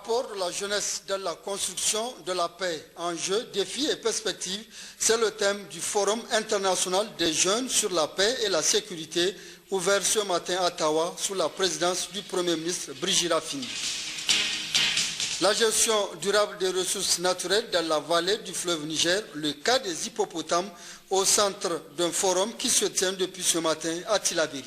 Apport de la jeunesse dans la construction de la paix, enjeux, défis et perspectives, c'est le thème du Forum international des jeunes sur la paix et la sécurité, ouvert ce matin à Tawa sous la présidence du Premier ministre Brigitte Raffini. La gestion durable des ressources naturelles dans la vallée du fleuve Niger, le cas des hippopotames, au centre d'un forum qui se tient depuis ce matin à Tillabéri.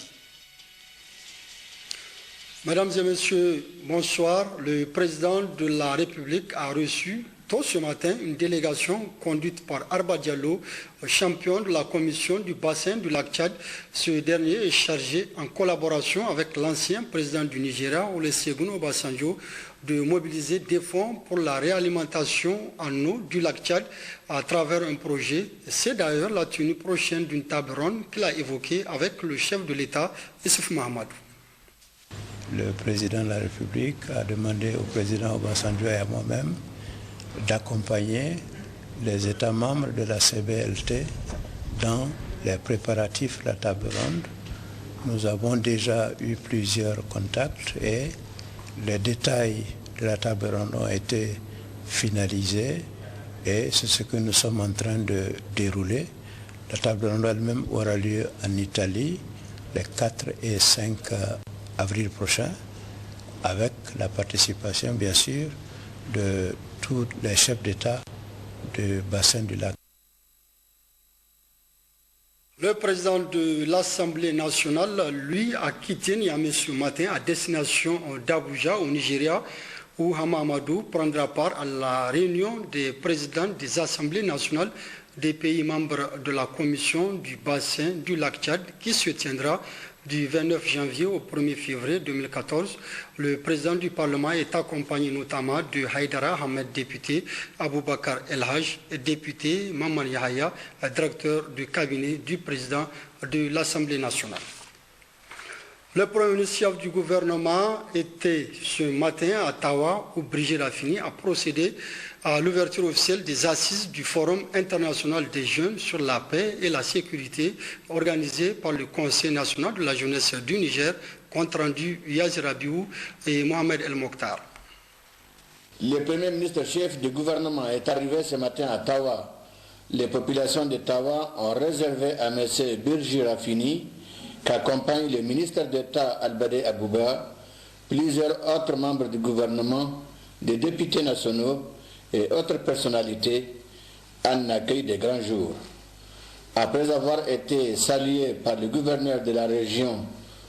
Mesdames et messieurs, bonsoir. Le président de la République a reçu tôt ce matin une délégation conduite par Arba Diallo, champion de la commission du bassin du lac Tchad. Ce dernier est chargé, en collaboration avec l'ancien président du Nigeria, Olusegun Obasanjo, de mobiliser des fonds pour la réalimentation en eau du lac Tchad à travers un projet. C'est d'ailleurs la tenue prochaine d'une table ronde qu'il a évoquée avec le chef de l'État, Issoufou Mahamadou. Le président de la République a demandé au président Obasanjo et à moi-même d'accompagner les États membres de la CBLT dans les préparatifs de la table ronde. Nous avons déjà eu plusieurs contacts et les détails de la table ronde ont été finalisés et c'est ce que nous sommes en train de dérouler. La table ronde elle-même aura lieu en Italie les 4 et 5 avril prochain, avec la participation bien sûr de tous les chefs d'État du bassin du lac. Le président de l'Assemblée nationale, lui, a quitté Niamey ce matin à destination d'Abuja au Nigeria, où Hama Amadou prendra part à la réunion des présidents des assemblées nationales des pays membres de la commission du bassin du lac Tchad qui se tiendra du 29 janvier au 1er février 2014. Le président du Parlement est accompagné notamment de Haïdara Ahmed, député, Aboubakar El Haj, député, Maman Yahaya, directeur du cabinet du président de l'Assemblée nationale. Le Premier ministre chef du gouvernement était ce matin à Tawa, où Brigitte Raffini a procédé à l'ouverture officielle des assises du Forum international des jeunes sur la paix et la sécurité organisé par le Conseil national de la jeunesse du Niger, compte rendu Yazir Rabiou et Mohamed El Mokhtar. Le Premier ministre chef du gouvernement est arrivé ce matin à Tawa. Les populations de Tawa ont réservé à M. Brigitte Raffini, qu'accompagne le ministre d'État Albade Abouba, plusieurs autres membres du gouvernement, des députés nationaux et autres personnalités, un accueil de grand jour. Après avoir été salué par le gouverneur de la région,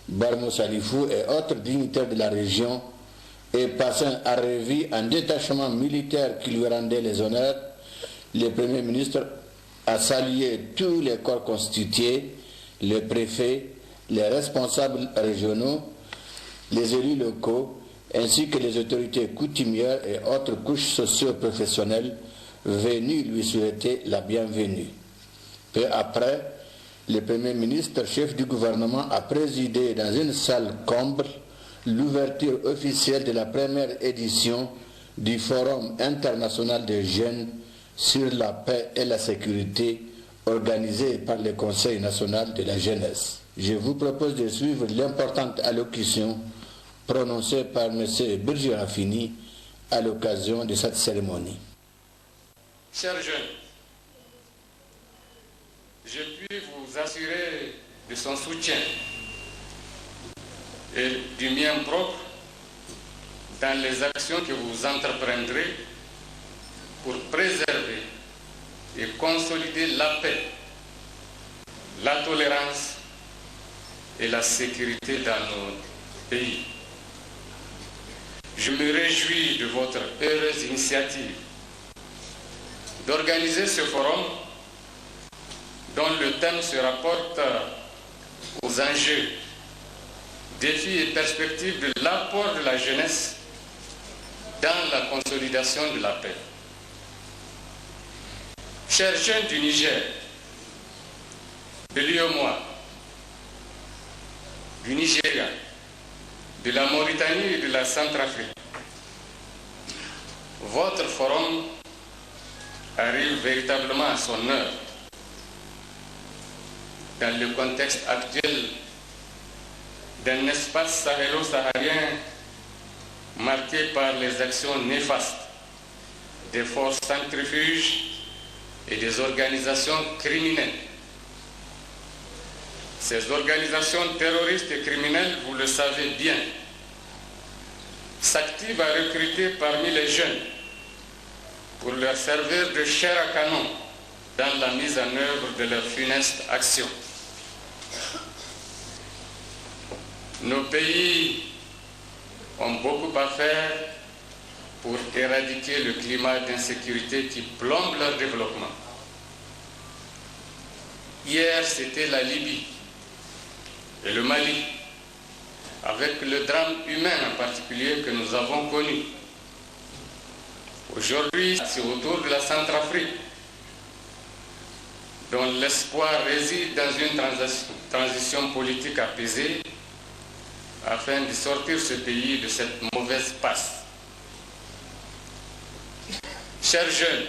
Barmo Salifou, et autres dignitaires de la région, et passant à revue un détachement militaire qui lui rendait les honneurs, le Premier ministre a salué tous les corps constitués, les préfets, les responsables régionaux, les élus locaux, ainsi que les autorités coutumières et autres couches socio-professionnelles venues lui souhaiter la bienvenue. Peu après, le Premier ministre, chef du gouvernement, a présidé dans une salle comble l'ouverture officielle de la première édition du Forum international des jeunes sur la paix et la sécurité organisé par le Conseil national de la jeunesse. Je vous propose de suivre l'importante allocution prononcée par M. Brigitte Raffini à l'occasion de cette cérémonie. Chers jeunes, je puis vous assurer de son soutien et du mien propre dans les actions que vous entreprendrez pour préserver et consolider la paix, la tolérance et la sécurité dans notre pays. Je me réjouis de votre heureuse initiative d'organiser ce forum dont le thème se rapporte aux enjeux, défis et perspectives de l'apport de la jeunesse dans la consolidation de la paix. Chers jeunes du Niger, de l'UEMOA, du Nigeria, de la Mauritanie et de la Centrafrique, votre forum arrive véritablement à son heure dans le contexte actuel d'un espace sahélo-saharien marquée par les actions néfastes des forces centrifuges et des organisations criminelles. Ces organisations terroristes et criminelles, vous le savez bien, s'activent à recruter parmi les jeunes pour leur servir de chair à canon dans la mise en œuvre de leurs funestes actions. Nos pays ont beaucoup à faire pour éradiquer le climat d'insécurité qui plombe leur développement. Hier, c'était la Libye et le Mali, avec le drame humain en particulier que nous avons connu. Aujourd'hui, c'est autour de la Centrafrique, dont l'espoir réside dans une transition politique apaisée afin de sortir ce pays de cette mauvaise passe. Chers jeunes,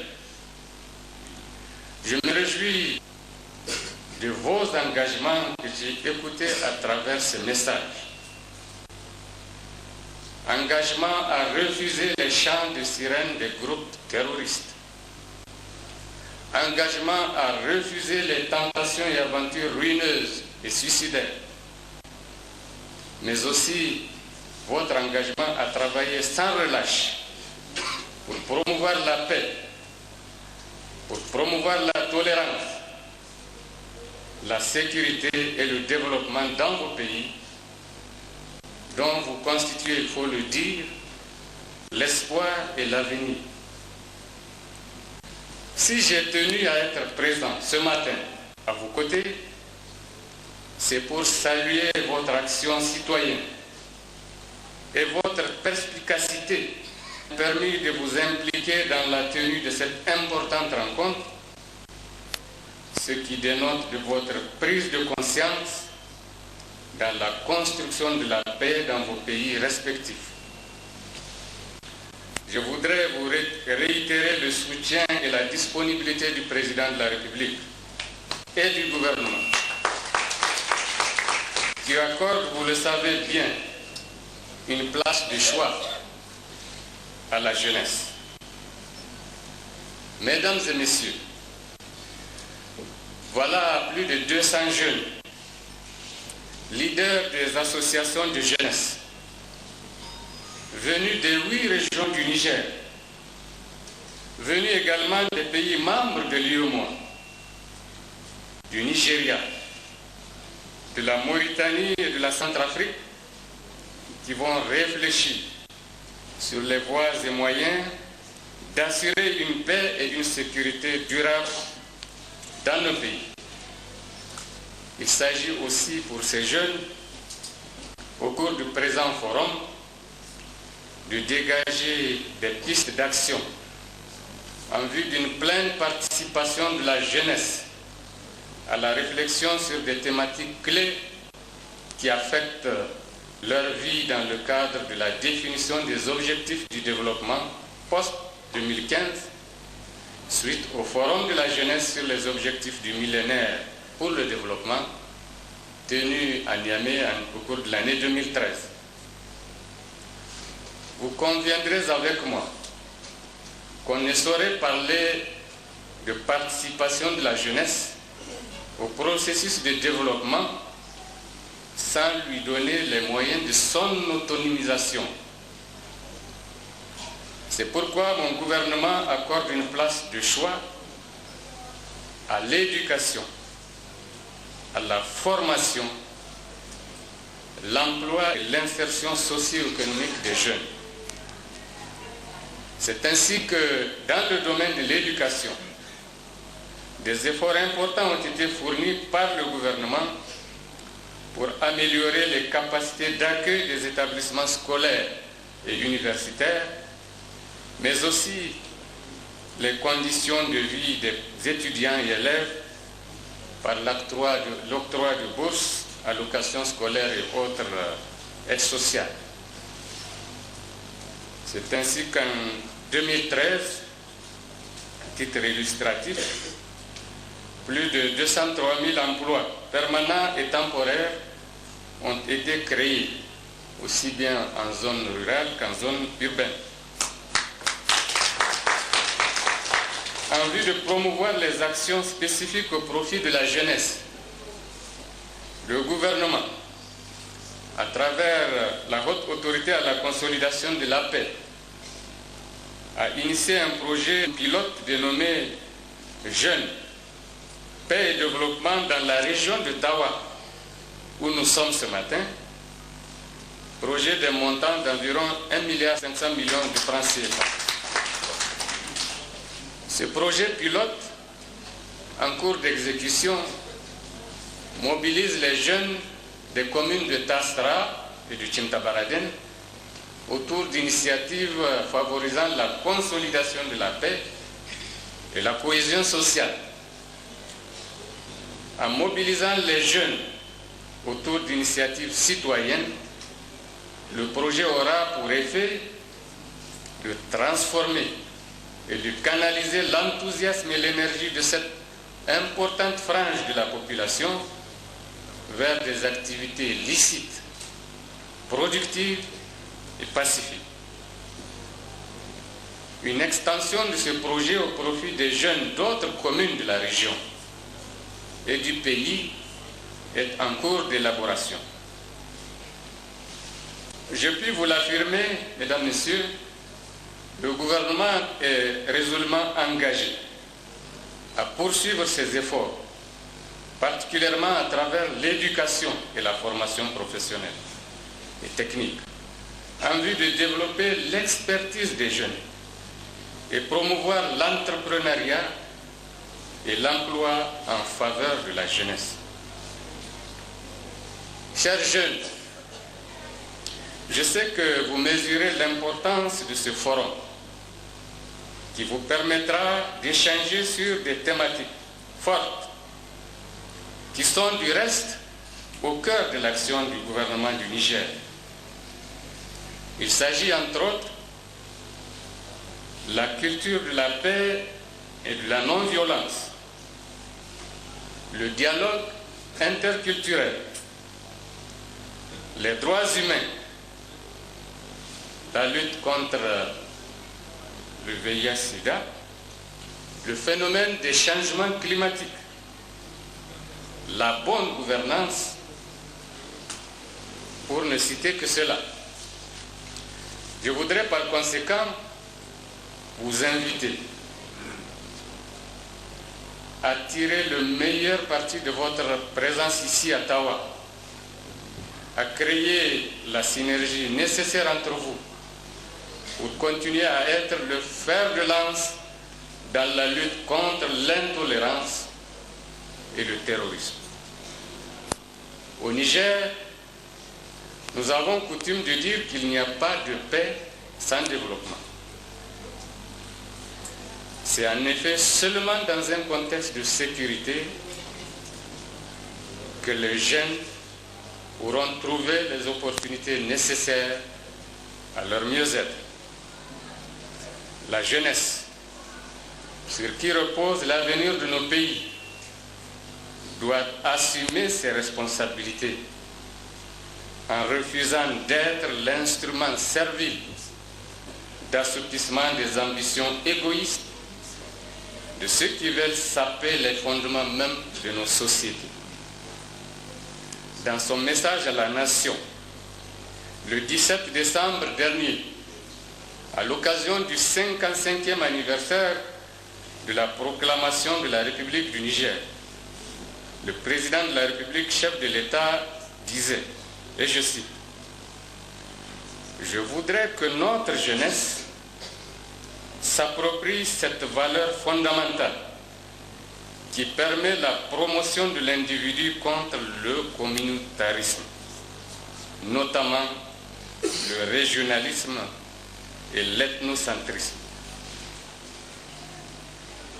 je me réjouis de vos engagements que j'ai écoutés à travers ce message. Engagement à refuser les chants de sirènes des groupes terroristes. Engagement à refuser les tentations et aventures ruineuses et suicidaires. Mais aussi votre engagement à travailler sans relâche pour promouvoir la paix, pour promouvoir la tolérance, la sécurité et le développement dans vos pays, dont vous constituez, il faut le dire, l'espoir et l'avenir. Si j'ai tenu à être présent ce matin à vos côtés, c'est pour saluer votre action citoyenne et votre perspicacité permis de vous impliquer dans la tenue de cette importante rencontre, ce qui dénote de votre prise de conscience dans la construction de la paix dans vos pays respectifs. Je voudrais vous réitérer le soutien et la disponibilité du président de la République et du gouvernement, qui accorde, vous le savez bien, une place de choix à la jeunesse. Mesdames et messieurs, voilà plus de 200 jeunes, leaders des associations de jeunesse, venus des 8 régions du Niger, venus également des pays membres de l'UEMOA, du Nigeria, de la Mauritanie et de la Centrafrique, qui vont réfléchir sur les voies et moyens d'assurer une paix et une sécurité durables dans nos pays. Il s'agit aussi pour ces jeunes, au cours du présent forum, de dégager des pistes d'action en vue d'une pleine participation de la jeunesse à la réflexion sur des thématiques clés qui affectent leur vie dans le cadre de la définition des objectifs du développement post-2015, suite au Forum de la jeunesse sur les objectifs du millénaire pour le développement, tenu à Niamey au cours de l'année 2013. Vous conviendrez avec moi qu'on ne saurait parler de participation de la jeunesse au processus de développement sans lui donner les moyens de son autonomisation. C'est pourquoi mon gouvernement accorde une place de choix à l'éducation, à la formation, l'emploi et l'insertion socio-économique des jeunes. C'est ainsi que, dans le domaine de l'éducation, des efforts importants ont été fournis par le gouvernement pour améliorer les capacités d'accueil des établissements scolaires et universitaires, mais aussi les conditions de vie des étudiants et élèves par l'octroi de bourses, allocations scolaires et autres aides sociales. C'est ainsi qu'en 2013, à titre illustratif, plus de 203 000 emplois permanents et temporaires ont été créés aussi bien en zone rurale qu'en zone urbaine. En vue de promouvoir les actions spécifiques au profit de la jeunesse, le gouvernement, à travers la Haute Autorité à la consolidation de la paix, a initié un projet pilote dénommé Jeunes, paix et développement dans la région de Tawa, où nous sommes ce matin, projet d'un montant d'environ 1,5 milliard de francs CFA. Ce projet pilote, en cours d'exécution, mobilise les jeunes des communes de Tastra et du Tchimtabaraden autour d'initiatives favorisant la consolidation de la paix et la cohésion sociale. En mobilisant les jeunes autour d'initiatives citoyennes, le projet aura pour effet de transformer et de canaliser l'enthousiasme et l'énergie de cette importante frange de la population vers des activités licites, productives et pacifiques. Une extension de ce projet au profit des jeunes d'autres communes de la région et du pays est en cours d'élaboration. Je puis vous l'affirmer, mesdames, messieurs, le gouvernement est résolument engagé à poursuivre ses efforts, particulièrement à travers l'éducation et la formation professionnelle et technique, en vue de développer l'expertise des jeunes et promouvoir l'entrepreneuriat et l'emploi en faveur de la jeunesse. Chers jeunes, je sais que vous mesurez l'importance de ce forum qui vous permettra d'échanger sur des thématiques fortes qui sont du reste au cœur de l'action du gouvernement du Niger. Il s'agit entre autres de la culture de la paix et de la non-violence, le dialogue interculturel, les droits humains, la lutte contre le VIH-Sida, le phénomène des changements climatiques, la bonne gouvernance, pour ne citer que cela. Je voudrais par conséquent vous inviter à tirer le meilleur parti de votre présence ici à Tawa, à créer la synergie nécessaire entre vous pour continuer à être le fer de lance dans la lutte contre l'intolérance et le terrorisme. Au Niger, nous avons coutume de dire qu'il n'y a pas de paix sans développement. C'est en effet seulement dans un contexte de sécurité que les jeunes pourront trouver les opportunités nécessaires à leur mieux-être. La jeunesse, sur qui repose l'avenir de nos pays, doit assumer ses responsabilités en refusant d'être l'instrument servile d'assouplissement des ambitions égoïstes de ceux qui veulent saper les fondements même de nos sociétés. Dans son message à la nation, le 17 décembre dernier, à l'occasion du 55e anniversaire de la proclamation de la République du Niger, le président de la République, chef de l'État, disait, et je cite, « Je voudrais que notre jeunesse s'approprie cette valeur fondamentale qui permet la promotion de l'individu contre le communautarisme, notamment le régionalisme et l'ethnocentrisme. »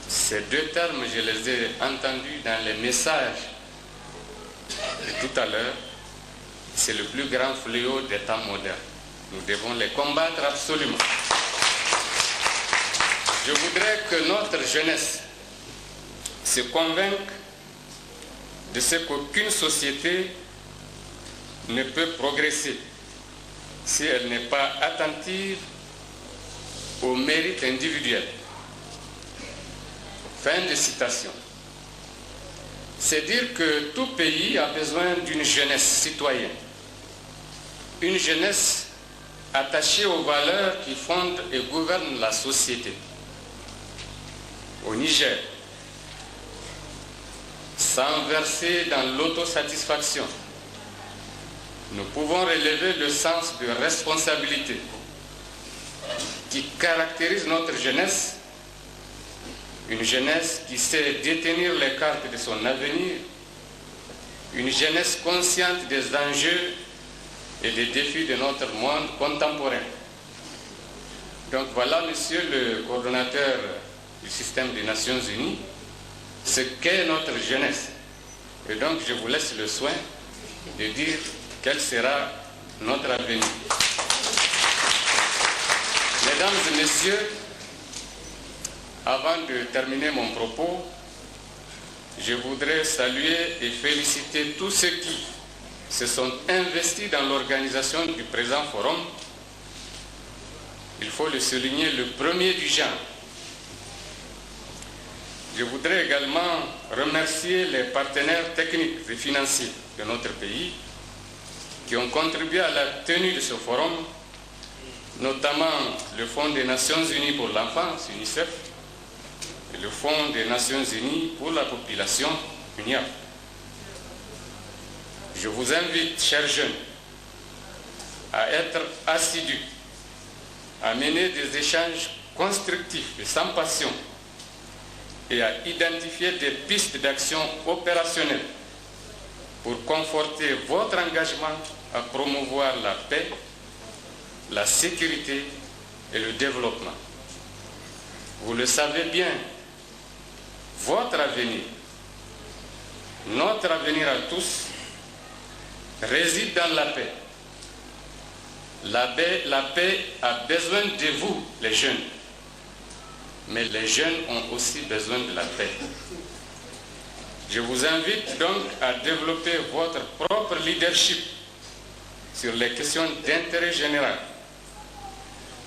Ces deux termes, je les ai entendus dans les messages de tout à l'heure. C'est le plus grand fléau des temps modernes. Nous devons les combattre absolument. Je voudrais que notre jeunesse se convainque de ce qu'aucune société ne peut progresser si elle n'est pas attentive au mérite individuel. Fin de citation. C'est dire que tout pays a besoin d'une jeunesse citoyenne, une jeunesse attachée aux valeurs qui fondent et gouvernent la société. Au Niger, sans verser dans l'autosatisfaction, nous pouvons relever le sens de responsabilité qui caractérise notre jeunesse, une jeunesse qui sait détenir les cartes de son avenir, une jeunesse consciente des enjeux et des défis de notre monde contemporain. Donc voilà, monsieur le coordonnateur du système des Nations Unies, ce qu'est notre jeunesse. Et donc je vous laisse le soin de dire quel sera notre avenir. Mesdames et messieurs, avant de terminer mon propos, je voudrais saluer et féliciter tous ceux qui se sont investis dans l'organisation du présent forum. Il faut le souligner, le premier du genre. Je voudrais également remercier les partenaires techniques et financiers de notre pays qui ont contribué à la tenue de ce forum, notamment le Fonds des Nations Unies pour l'enfance, UNICEF, et le Fonds des Nations Unies pour la population, UNIAP. Je vous invite, chers jeunes, à être assidus, à mener des échanges constructifs et sans passion, et à identifier des pistes d'action opérationnelles pour conforter votre engagement à promouvoir la paix, la sécurité et le développement. Vous le savez bien, votre avenir, notre avenir à tous, réside dans la paix. La paix a besoin de vous, les jeunes. Mais les jeunes ont aussi besoin de la paix. Je vous invite donc à développer votre propre leadership sur les questions d'intérêt général,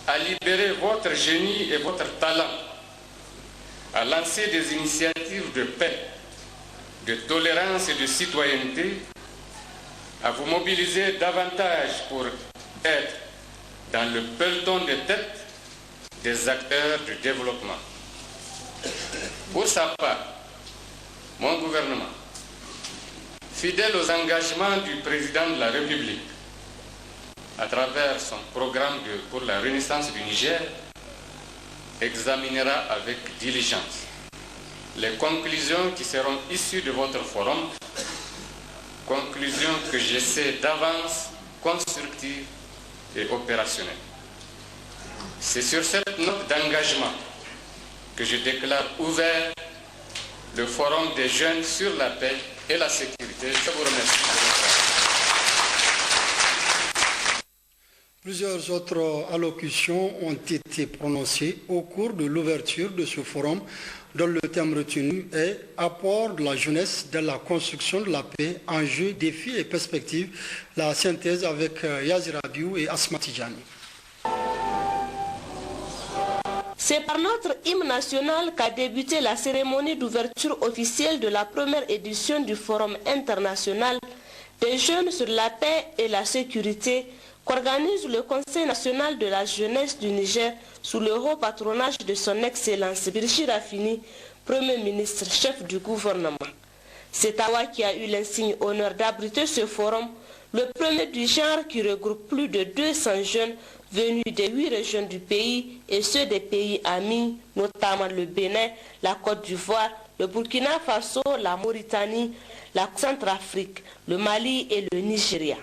à libérer votre génie et votre talent, à lancer des initiatives de paix, de tolérance et de citoyenneté, à vous mobiliser davantage pour être dans le peloton de tête des acteurs du développement. Pour sa part, mon gouvernement, fidèle aux engagements du président de la République, à travers son programme pour la renaissance du Niger, examinera avec diligence les conclusions qui seront issues de votre forum, conclusions que je sais d'avance constructives et opérationnelles. C'est sur cette note d'engagement que je déclare ouvert le Forum des jeunes sur la paix et la sécurité. Je vous remercie. Plusieurs autres allocutions ont été prononcées au cours de l'ouverture de ce forum, dont le thème retenu est « Apport de la jeunesse dans la construction de la paix, enjeux, défis et perspectives ». La synthèse avec Yazir Abiou et Asma Tidjani. C'est par notre hymne national qu'a débuté la cérémonie d'ouverture officielle de la première édition du Forum international des jeunes sur la paix et la sécurité qu'organise le Conseil national de la jeunesse du Niger sous le haut patronage de son Excellence Birji Rafini, Premier ministre chef du gouvernement. C'est Tawa qui a eu l'insigne honneur d'abriter ce forum, le premier du genre qui regroupe plus de 200 jeunes venus des 8 régions du pays et ceux des pays amis, notamment le Bénin, la Côte d'Ivoire, le Burkina Faso, la Mauritanie, la Centrafrique, le Mali et le Nigeria.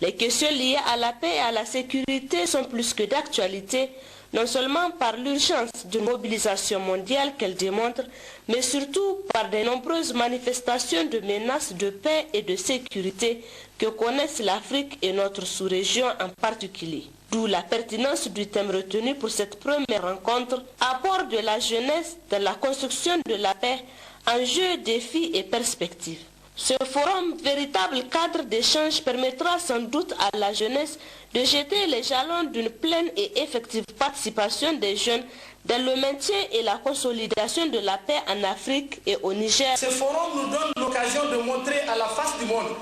Les questions liées à la paix et à la sécurité sont plus que d'actualité, non seulement par l'urgence d'une mobilisation mondiale qu'elle démontre, mais surtout par de nombreuses manifestations de menaces de paix et de sécurité que connaissent l'Afrique et notre sous-région en particulier. D'où la pertinence du thème retenu pour cette première rencontre, apport de la jeunesse dans la construction de la paix, enjeux, défis et perspectives. Ce forum, véritable cadre d'échange, permettra sans doute à la jeunesse de jeter les jalons d'une pleine et effective participation des jeunes dans le maintien et la consolidation de la paix en Afrique et au Niger. Ce forum nous donne l'occasion de montrer à la face du monde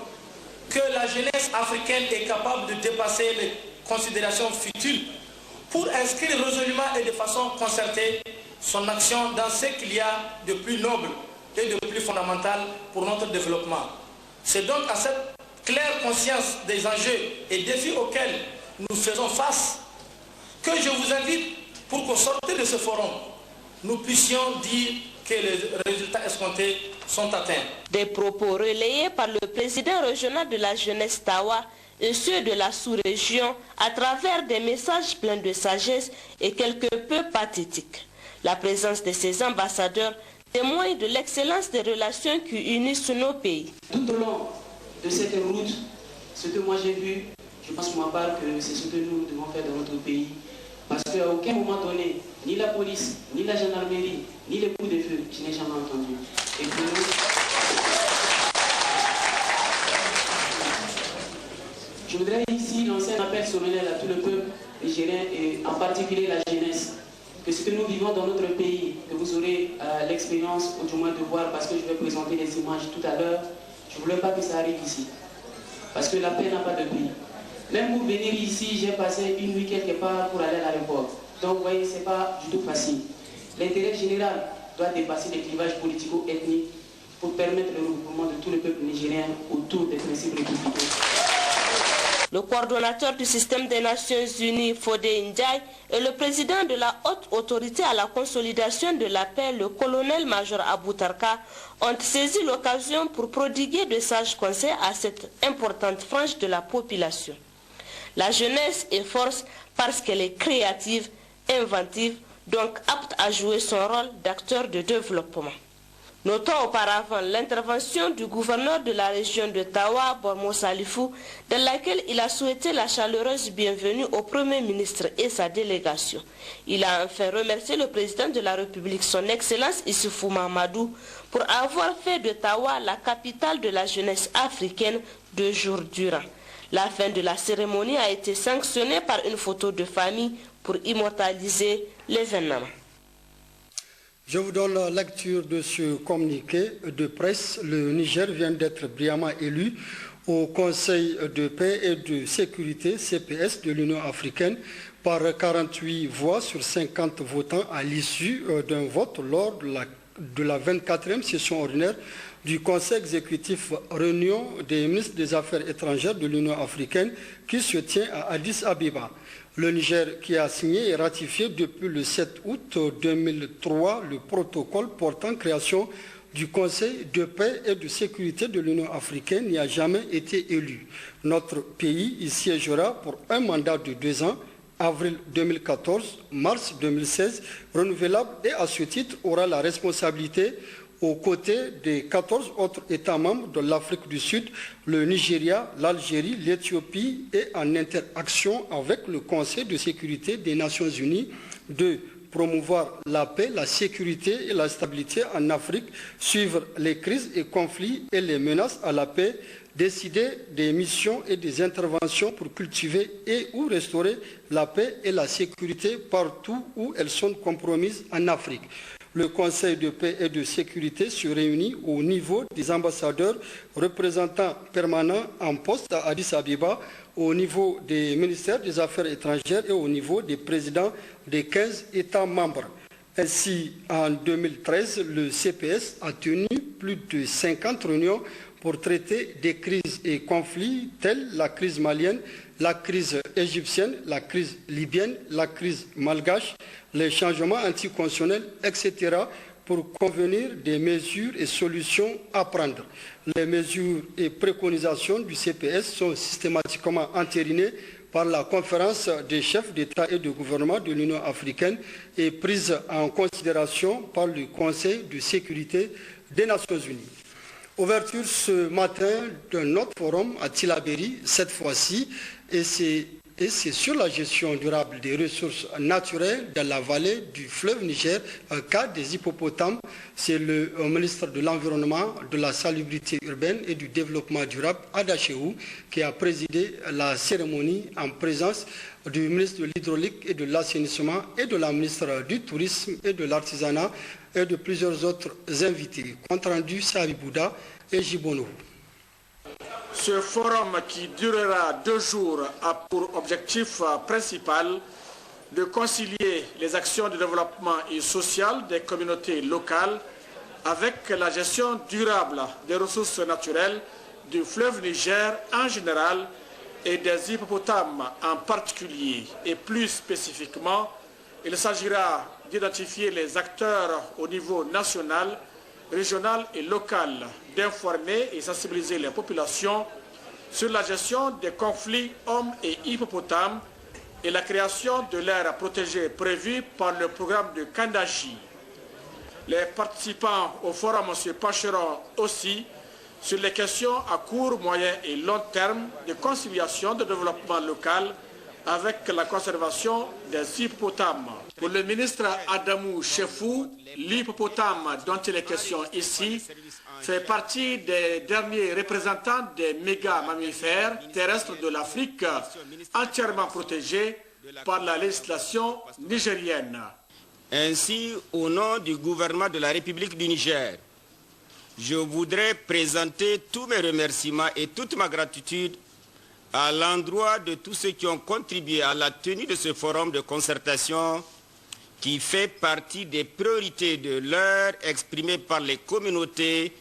que la jeunesse africaine est capable de dépasser les considérations futiles pour inscrire résolument et de façon concertée son action dans ce qu'il y a de plus noble et de plus fondamental pour notre développement. C'est donc à cette claire conscience des enjeux et défis auxquels nous faisons face que je vous invite pour qu'au sortir de ce forum, nous puissions dire que les résultats escomptés sont atteints. Des propos relayés par le président régional de la jeunesse Tawa et ceux de la sous-région à travers des messages pleins de sagesse et quelque peu pathétiques. La présence de ces ambassadeurs témoigne de l'excellence des relations qui unissent nos pays. Tout au long de cette route, ce que moi j'ai vu, je pense pour ma part que c'est ce que nous devons faire dans notre pays. Parce qu'à aucun moment donné, ni la police, ni la gendarmerie, ni les coups de feu, je n'ai jamais entendu. Et que nous... Je voudrais ici lancer un appel solennel à tout le peuple nigérien et en particulier la jeunesse. Que ce que nous vivons dans notre pays, que vous aurez l'expérience ou du moins de voir, parce que je vais présenter les images tout à l'heure, je ne voulais pas que ça arrive ici. Parce que la paix n'a pas de prix. Même pour venir ici, j'ai passé une nuit quelque part pour aller à l'aéroport. Donc vous voyez, ce n'est pas du tout facile. L'intérêt général doit dépasser les clivages politico-ethniques pour permettre le regroupement de tout le peuple nigérien autour des principes républicains. Le coordonnateur du système des Nations Unies, Fodé Ndiaye, et le président de la haute autorité à la consolidation de la paix, le colonel-major Abou Tarka, ont saisi l'occasion pour prodiguer de sages conseils à cette importante frange de la population. La jeunesse est force parce qu'elle est créative, inventive, donc apte à jouer son rôle d'acteur de développement. Notons auparavant l'intervention du gouverneur de la région de Tawa, Bormo Salifou, dans laquelle il a souhaité la chaleureuse bienvenue au Premier ministre et sa délégation. Il a enfin remercié le président de la République, son Excellence Issoufou Mahamadou, pour avoir fait de Tawa la capitale de la jeunesse africaine 2 jours durant. La fin de la cérémonie a été sanctionnée par une photo de famille pour immortaliser l'événement. Je vous donne la lecture de ce communiqué de presse. Le Niger vient d'être brillamment élu au Conseil de paix et de sécurité CPS de l'Union africaine par 48 voix sur 50 votants à l'issue d'un vote lors de la 24e session ordinaire du Conseil exécutif réunion des ministres des Affaires étrangères de l'Union africaine qui se tient à Addis Abeba. Le Niger qui a signé et ratifié depuis le 7 août 2003 le protocole portant création du Conseil de paix et de sécurité de l'Union africaine n'y a jamais été élu. Notre pays y siégera pour un mandat de 2 ans, avril 2014, mars 2016, renouvelable et à ce titre aura la responsabilité aux côtés des 14 autres États membres de l'Afrique du Sud, le Nigeria, l'Algérie, l'Éthiopie et en interaction avec le Conseil de sécurité des Nations Unies de promouvoir la paix, la sécurité et la stabilité en Afrique, suivre les crises et conflits et les menaces à la paix, décider des missions et des interventions pour cultiver et ou restaurer la paix et la sécurité partout où elles sont compromises en Afrique. Le Conseil de paix et de sécurité se réunit au niveau des ambassadeurs, représentants permanents en poste à Addis Abeba, au niveau des ministères des Affaires étrangères et au niveau des présidents des 15 États membres. Ainsi, en 2013, le CPS a tenu plus de 50 réunions pour traiter des crises et conflits tels la crise malienne, la crise égyptienne, la crise libyenne, la crise malgache, les changements anticonstitutionnels, etc., pour convenir des mesures et solutions à prendre. Les mesures et préconisations du CPS sont systématiquement entérinées par la conférence des chefs d'État et de gouvernement de l'Union africaine et prises en considération par le Conseil de sécurité des Nations Unies. Ouverture ce matin d'un autre forum à Tillabéri, cette fois-ci, et c'est et c'est sur la gestion durable des ressources naturelles dans la vallée du fleuve Niger, cas des hippopotames. C'est le ministre de l'Environnement, de la Salubrité urbaine et du Développement durable, Ada Chehou, qui a présidé la cérémonie en présence du ministre de l'Hydraulique et de l'Assainissement et de la ministre du Tourisme et de l'Artisanat et de plusieurs autres invités. Compte rendu Sabi Bouda et Jibono. Ce forum qui durera 2 jours a pour objectif principal de concilier les actions de développement et social des communautés locales avec la gestion durable des ressources naturelles du fleuve Niger en général et des hippopotames en particulier. Et plus spécifiquement, il s'agira d'identifier les acteurs au niveau national, régional et local, d'informer et sensibiliser les populations sur la gestion des conflits hommes et hippopotames et la création de l'aire protégée prévue par le programme de Kandaji. Les participants au forum se pencheront aussi sur les questions à court, moyen et long terme de conciliation de développement local avec la conservation des hippopotames. Pour le ministre Adamou Chefou, l'hippopotame dont il est question ici fait partie des derniers représentants des méga-mammifères terrestres de l'Afrique, entièrement protégés par la législation nigérienne. Ainsi, au nom du gouvernement de la République du Niger, je voudrais présenter tous mes remerciements et toute ma gratitude à l'endroit de tous ceux qui ont contribué à la tenue de ce forum de concertation qui fait partie des priorités de l'heure exprimées par les communautés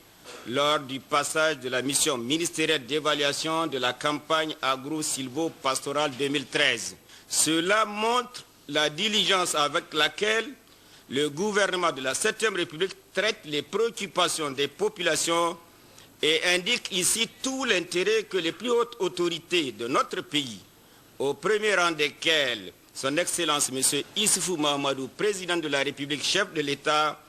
lors du passage de la mission ministérielle d'évaluation de la campagne agro-silvo-pastorale 2013. Cela montre la diligence avec laquelle le gouvernement de la 7e République traite les préoccupations des populations et indique ici tout l'intérêt que les plus hautes autorités de notre pays, au premier rang desquelles son Excellence M. Issoufou Mahamadou, président de la République, chef de l'État,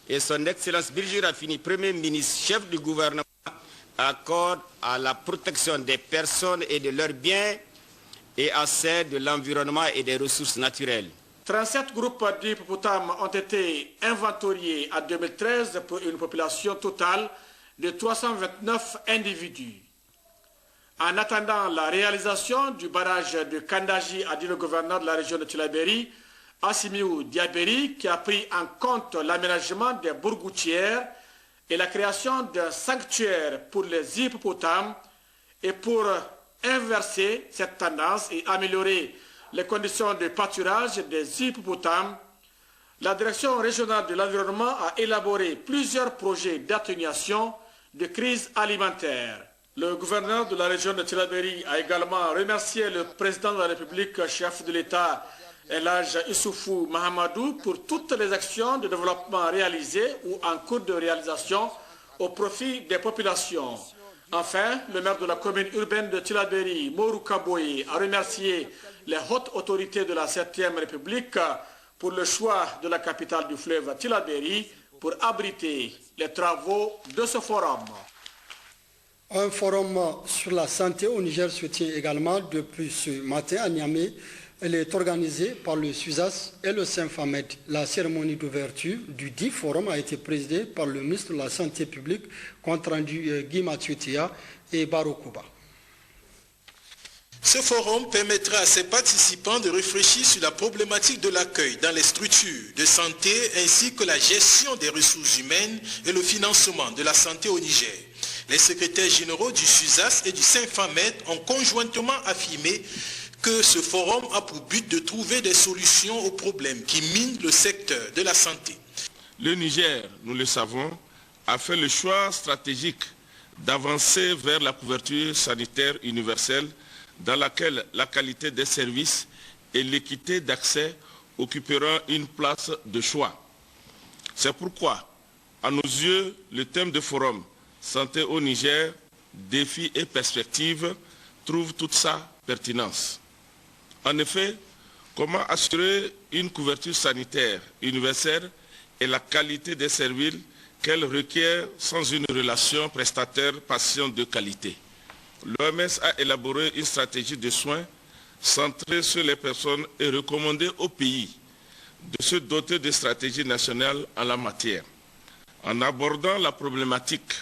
et son Excellence Birji Rafini, Premier ministre, chef du gouvernement, accordent à la protection des personnes et de leurs biens et à celle de l'environnement et des ressources naturelles. 37 groupes d'hippopotames ont été inventoriés en 2013 pour une population totale de 329 individus. En attendant la réalisation du barrage de Kandaji, a dit le gouverneur de la région de Tillabéri, Assimiou Diabéri, qui a pris en compte l'aménagement des bourgoutières et la création d'un sanctuaire pour les hippopotames, et pour inverser cette tendance et améliorer les conditions de pâturage des hippopotames, la direction régionale de l'environnement a élaboré plusieurs projets d'atténuation de crise alimentaire. Le gouverneur de la région de Tillabéri a également remercié le président de la République, chef de l'État, El Hadj Issoufou Mahamadou, pour toutes les actions de développement réalisées ou en cours de réalisation au profit des populations. Enfin, le maire de la commune urbaine de Tillabéri, Morou Kaboye, a remercié les hautes autorités de la 7e République pour le choix de la capitale du fleuve Tillabéri pour abriter les travaux de ce forum. Un forum sur la santé au Niger se tient également depuis ce matin à Niamey. Elle est organisée par le SUSAS et le Saint-Famed. La cérémonie d'ouverture du dit forum a été présidée par le ministre de la Santé publique, compte rendu Guy Mathieu Tia et Baroukouba. Ce forum permettra à ses participants de réfléchir sur la problématique de l'accueil dans les structures de santé ainsi que la gestion des ressources humaines et le financement de la santé au Niger. Les secrétaires généraux du SUSAS et du Saint-Famed ont conjointement affirmé que ce forum a pour but de trouver des solutions aux problèmes qui minent le secteur de la santé. Le Niger, nous le savons, a fait le choix stratégique d'avancer vers la couverture sanitaire universelle dans laquelle la qualité des services et l'équité d'accès occuperont une place de choix. C'est pourquoi, à nos yeux, le thème du forum « Santé au Niger, défis et perspectives » trouve toute sa pertinence. En effet, comment assurer une couverture sanitaire universelle et la qualité des services qu'elle requiert sans une relation prestataire-patient de qualité? L'OMS a élaboré une stratégie de soins centrée sur les personnes et recommander au pays de se doter de stratégies nationales en la matière. En abordant la problématique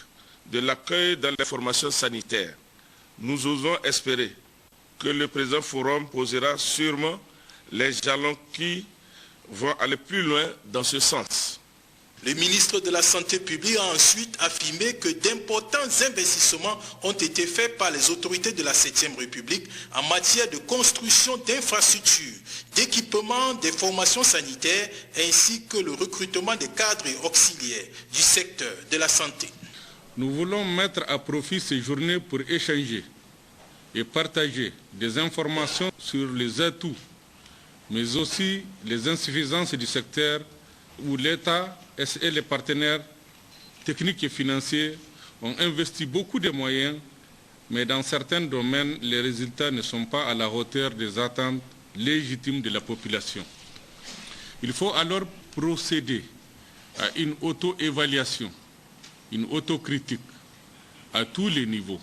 de l'accueil dans les formations sanitaires, nous osons espérer que le présent forum posera sûrement les jalons qui vont aller plus loin dans ce sens. Le ministre de la Santé publique a ensuite affirmé que d'importants investissements ont été faits par les autorités de la 7e République en matière de construction d'infrastructures, d'équipement des formations sanitaires ainsi que le recrutement des cadres auxiliaires du secteur de la santé. Nous voulons mettre à profit ces journées pour échanger et partager des informations sur les atouts, mais aussi les insuffisances du secteur où l'État et les partenaires techniques et financiers ont investi beaucoup de moyens, mais dans certains domaines, les résultats ne sont pas à la hauteur des attentes légitimes de la population. Il faut alors procéder à une auto-évaluation, une autocritique à tous les niveaux,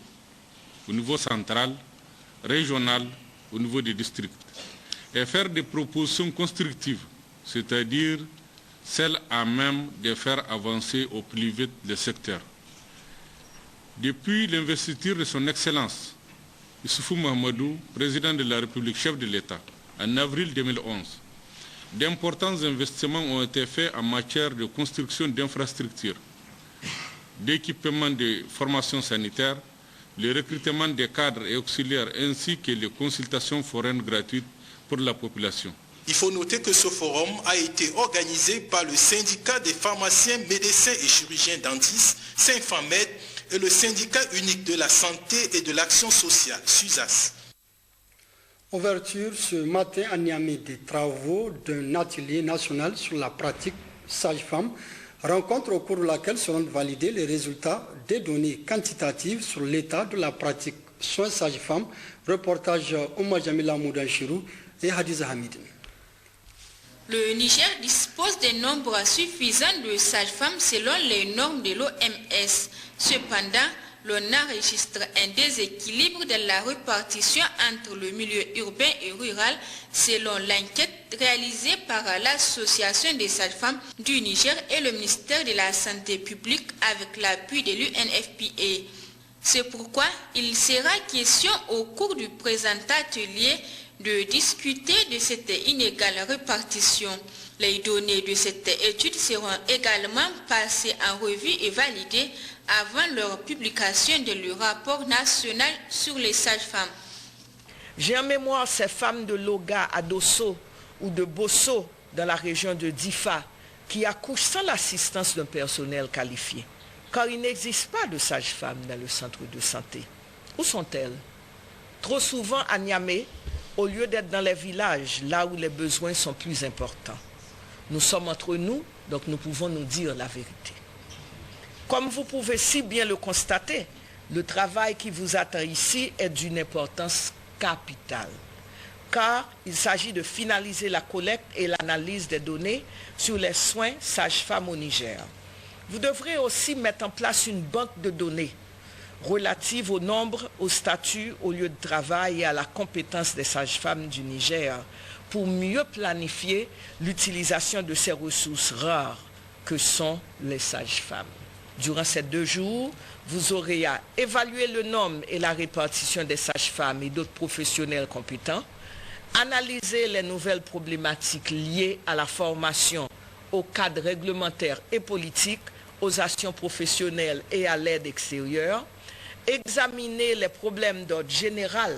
au niveau central, régional, au niveau des districts, et faire des propositions constructives, c'est-à-dire celle à même de faire avancer au plus vite le secteur. Depuis l'investiture de son Excellence, Issoufou Mahamadou, président de la République, chef de l'État, en avril 2011, d'importants investissements ont été faits en matière de construction d'infrastructures, d'équipement de formation sanitaire, le recrutement des cadres et auxiliaires ainsi que les consultations foraines gratuites pour la population. Il faut noter que ce forum a été organisé par le syndicat des pharmaciens, médecins et chirurgiens dentistes, Saint-Famed, et le syndicat unique de la santé et de l'action sociale, SUSAS. Ouverture ce matin à Niamey des travaux d'un atelier national sur la pratique sage-femme, rencontre au cours de laquelle seront validés les résultats des données quantitatives sur l'état de la pratique soins sage-femme. Reportage Ouma Jamila Moudanchirou et Hadiza Hamidine. Le Niger dispose d'un nombre suffisant de sages-femmes selon les normes de l'OMS. Cependant, l'on enregistre un déséquilibre de la répartition entre le milieu urbain et rural selon l'enquête réalisée par l'Association des sages-femmes du Niger et le ministère de la Santé publique avec l'appui de l'UNFPA. C'est pourquoi il sera question au cours du présent atelier de discuter de cette inégale répartition. Les données de cette étude seront également passées en revue et validées avant leur publication de le rapport national sur les sages-femmes. J'ai en mémoire ces femmes de Loga à Dosso ou de Bosso dans la région de Difa qui accouchent sans l'assistance d'un personnel qualifié, car il n'existe pas de sages-femmes dans le centre de santé. Où sont-elles? Trop souvent à Niamey, au lieu d'être dans les villages, là où les besoins sont plus importants. Nous sommes entre nous, donc nous pouvons nous dire la vérité. Comme vous pouvez si bien le constater, le travail qui vous attend ici est d'une importance capitale, car il s'agit de finaliser la collecte et l'analyse des données sur les soins sages-femmes au Niger. Vous devrez aussi mettre en place une banque de données relative au nombre, au statut, au lieu de travail et à la compétence des sages-femmes du Niger pour mieux planifier l'utilisation de ces ressources rares que sont les sages-femmes. Durant ces 2 jours, vous aurez à évaluer le nombre et la répartition des sages-femmes et d'autres professionnels compétents, analyser les nouvelles problématiques liées à la formation, au cadre réglementaire et politique, aux actions professionnelles et à l'aide extérieure, examiner les problèmes d'ordre général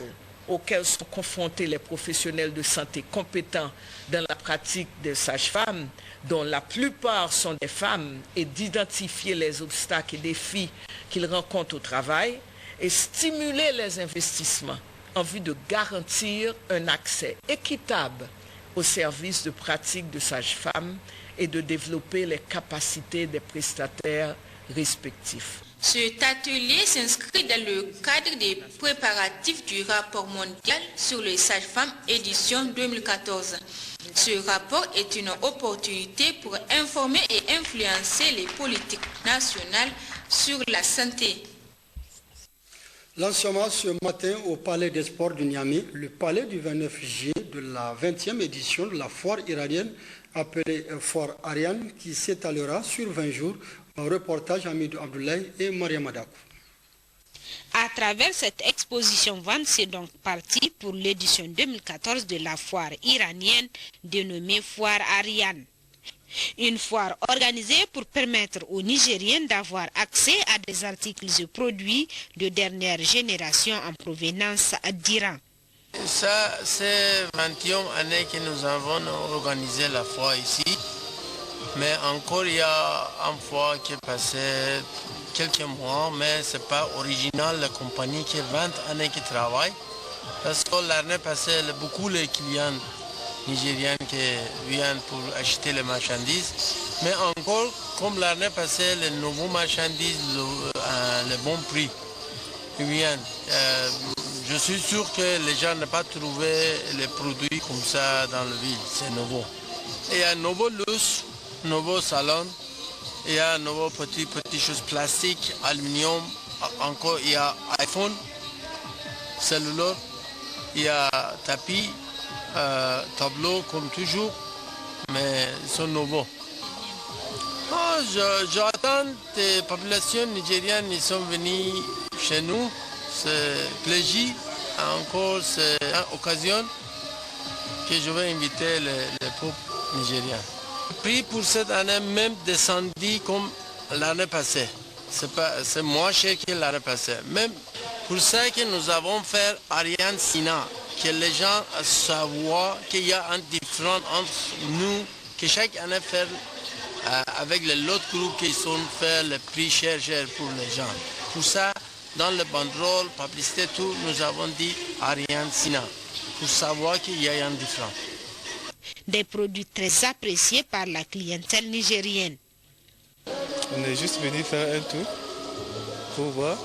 auxquels sont confrontés les professionnels de santé compétents dans la pratique des sages-femmes, dont la plupart sont des femmes, et d'identifier les obstacles et défis qu'ils rencontrent au travail, et stimuler les investissements en vue de garantir un accès équitable aux services de pratique de sages-femmes et de développer les capacités des prestataires respectifs. Cet atelier s'inscrit dans le cadre des préparatifs du rapport mondial sur les sages-femmes édition 2014. Ce rapport est une opportunité pour informer et influencer les politiques nationales sur la santé. Lancement ce matin au Palais des Sports de Niamey, le palais du 29 juillet de la 20e édition de la foire iranienne appelée Foire Ariane qui s'étalera sur 20 jours. Un reportage Hamidou Abdoulaye et Mariam Adakou. À travers cette exposition vente, c'est donc parti pour l'édition 2014 de la foire iranienne dénommée Foire Ariane. Une foire organisée pour permettre aux Nigériens d'avoir accès à des articles et produits de dernière génération en provenance d'Iran. Ça, c'est 21e année que nous avons organisé la foire ici. Mais encore, il y a une fois qui est passé quelques mois, mais ce n'est pas original, la compagnie qui est 20 années qui travaille. Parce que l'année passée, beaucoup de clients nigériens qui viennent pour acheter les marchandises. Mais encore, comme l'année passée, les nouveaux marchandises, le bon prix, viennent. Je suis sûr que les gens n'ont pas trouvé les produits comme ça dans la ville, c'est nouveau. Il y a un nouveau luxe, nouveau salon, il y a un nouveau petites choses plastiques, aluminium, encore il y a iPhone, cellulaire, il y a tapis, tableau comme toujours, mais ils sont nouveaux. J'attends des populations nigériennes, ils sont venus chez nous, c'est plaisir, encore c'est une occasion que je vais inviter les peuples nigériens. Le prix pour cette année même descendu comme l'année passée. C'est moins cher que l'année passée. Même pour ça que nous avons fait Ariane Sina, que les gens savent qu'il y a un différence entre nous, que chaque année fait avec les autres groupes qui sont fait le prix cher pour les gens. Pour ça, dans le banderole, publicité, tout, nous avons dit Ariane Sina, pour savoir qu'il y a un différence. Des produits très appréciés par la clientèle nigérienne. On est juste venu faire un tour pour voir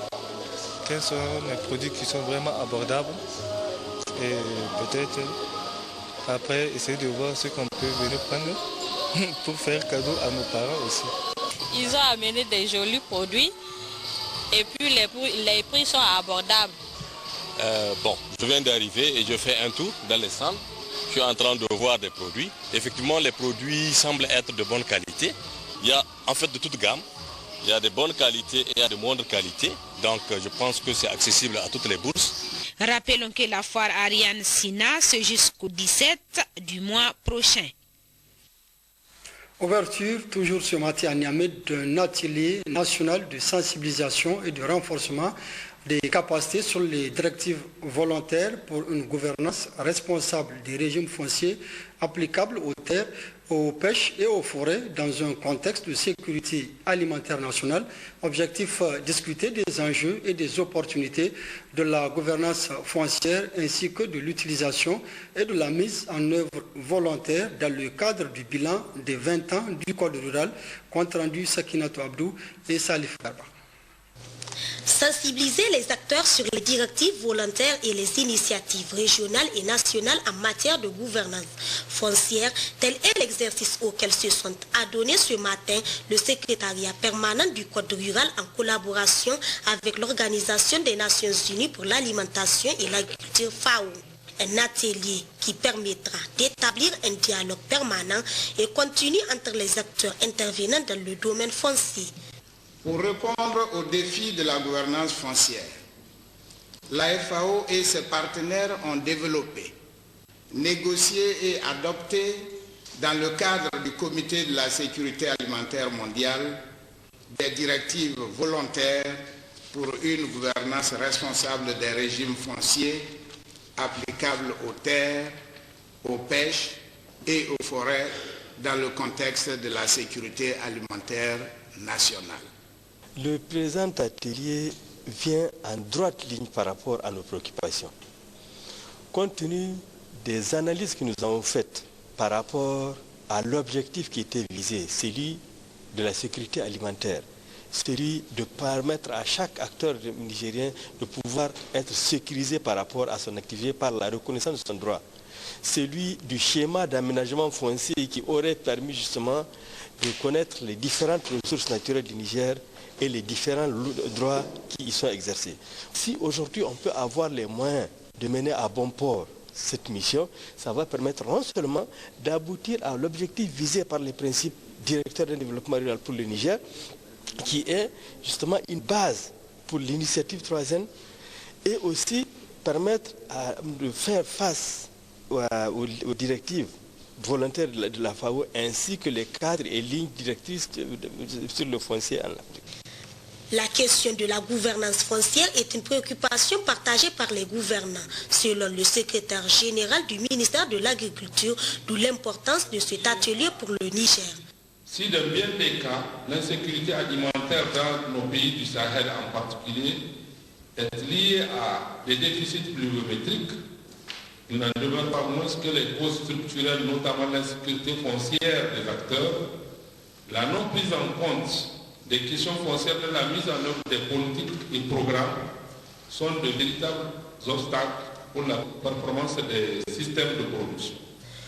quels sont les produits qui sont vraiment abordables et peut-être après essayer de voir ce qu'on peut venir prendre pour faire cadeau à nos parents aussi. Ils ont amené des jolis produits et puis les prix sont abordables. Je viens d'arriver et je fais un tour dans les stands. Je suis en train de voir des produits. Effectivement, les produits semblent être de bonne qualité. Il y a en fait de toute gamme. Il y a de bonnes qualités et il y a de moindres qualités. Donc je pense que c'est accessible à toutes les bourses. Rappelons que la foire Ariane Sina, c'est jusqu'au 17 du mois prochain. Ouverture, toujours ce matin à Niamey, d'un atelier national de sensibilisation et de renforcement des capacités sur les directives volontaires pour une gouvernance responsable des régimes fonciers applicables aux terres, aux pêches et aux forêts dans un contexte de sécurité alimentaire nationale. Objectif discuter des enjeux et des opportunités de la gouvernance foncière ainsi que de l'utilisation et de la mise en œuvre volontaire dans le cadre du bilan des 20 ans du Code rural, compte rendu Sakinatou Abdou et Salif Garba. Sensibiliser les acteurs sur les directives volontaires et les initiatives régionales et nationales en matière de gouvernance foncière, tel est l'exercice auquel se sont adonnés ce matin le secrétariat permanent du Code rural en collaboration avec l'Organisation des Nations Unies pour l'alimentation et l'agriculture FAO. Un atelier qui permettra d'établir un dialogue permanent et continu entre les acteurs intervenant dans le domaine foncier. Pour répondre aux défis de la gouvernance foncière, la FAO et ses partenaires ont développé, négocié et adopté dans le cadre du Comité de la sécurité alimentaire mondiale des directives volontaires pour une gouvernance responsable des régimes fonciers applicables aux terres, aux pêches et aux forêts dans le contexte de la sécurité alimentaire nationale. Le présent atelier vient en droite ligne par rapport à nos préoccupations. Compte tenu des analyses que nous avons faites par rapport à l'objectif qui était visé, celui de la sécurité alimentaire, celui de permettre à chaque acteur nigérien de pouvoir être sécurisé par rapport à son activité par la reconnaissance de son droit, celui du schéma d'aménagement foncier qui aurait permis justement de connaître les différentes ressources naturelles du Niger et les différents droits qui y sont exercés. Si aujourd'hui on peut avoir les moyens de mener à bon port cette mission, ça va permettre non seulement d'aboutir à l'objectif visé par les principes directeurs d'un développement rural pour le Niger, qui est justement une base pour l'initiative 3N, et aussi permettre de faire face aux directives volontaires de la FAO ainsi que les cadres et lignes directrices sur le foncier en Afrique. La question de la gouvernance foncière est une préoccupation partagée par les gouvernants, selon le secrétaire général du ministère de l'Agriculture, d'où l'importance de cet atelier pour le Niger. Si dans bien des cas, l'insécurité alimentaire dans nos pays du Sahel en particulier est liée à des déficits pluviométriques, il n'en demeure pas moins que les causes structurelles, notamment l'insécurité foncière des acteurs, la non prise en compte des questions foncières de la mise en œuvre des politiques et programmes sont de véritables obstacles pour la performance des systèmes de production.